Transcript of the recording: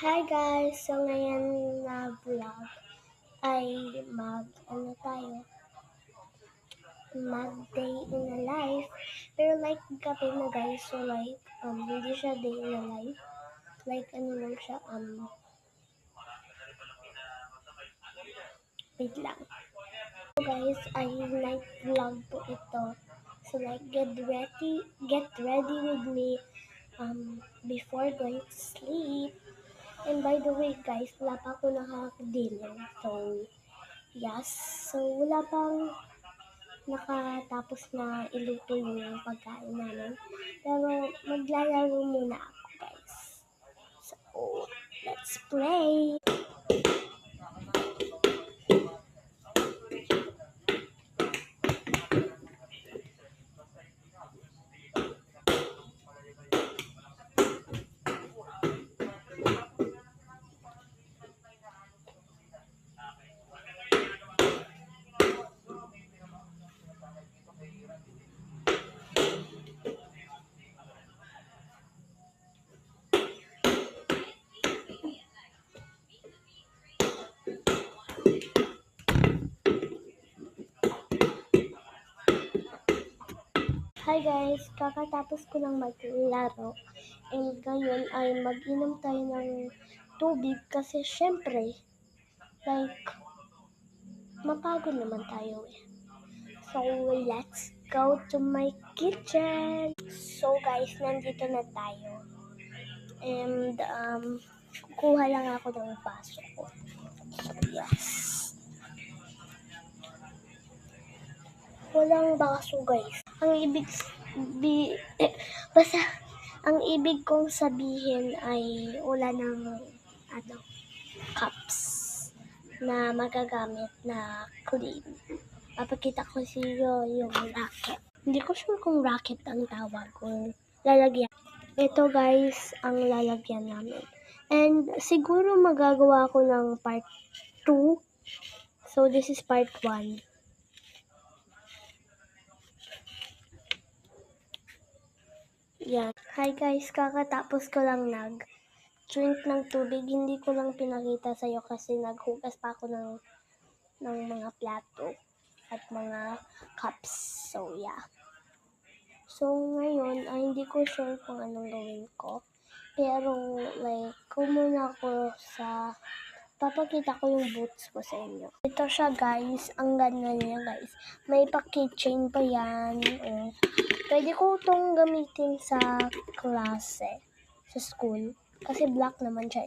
Hi guys! So ngayon na vlog ay mag-day in a life. Pero like gabi na guys, so like hindi siya day in a life. Like ano lang siya, wait lang. So guys, ay night vlog po ito. So like get ready with me before going to sleep. And by the way guys, wala pa ako nakaka-dinner. So yes, so wala pang nakatapos na iluto yung pagkain namin. Pero maglalaro muna ako guys. So, let's play! Hi guys! Kakatapos ko lang maglaro. And ngayon ay mag-inom tayo ng tubig kasi syempre, like, mapagod naman tayo eh. So, let's go to my kitchen! So guys, nandito na tayo. And, kukuha lang ako ng baso ko. So, yes. Walang baso guys. Basta, ang ibig kong sabihin ay wala ng, cups na magagamit na clean. Papakita ko sa iyo yung racket. Hindi ko sure kung racket ang tawag kung lalagyan. Ito guys, ang lalagyan namin. And siguro magagawa ko ng part 2. So this is part 1. Yan. Hi guys, kakatapos ko lang drink ng tubig. Hindi ko lang pinakita sa iyo kasi naghugas pa ako ng mga plato at mga cups. So yeah. So ngayon ay hindi ko sure kung anong gawin ko. Pero like, muna ako papakita ko yung boots ko sa inyo. Ito siya guys, ang ganda niya guys. May pa-keychain pa yan. Pwede ko itong gamitin sa klase, sa school. Kasi black naman siya.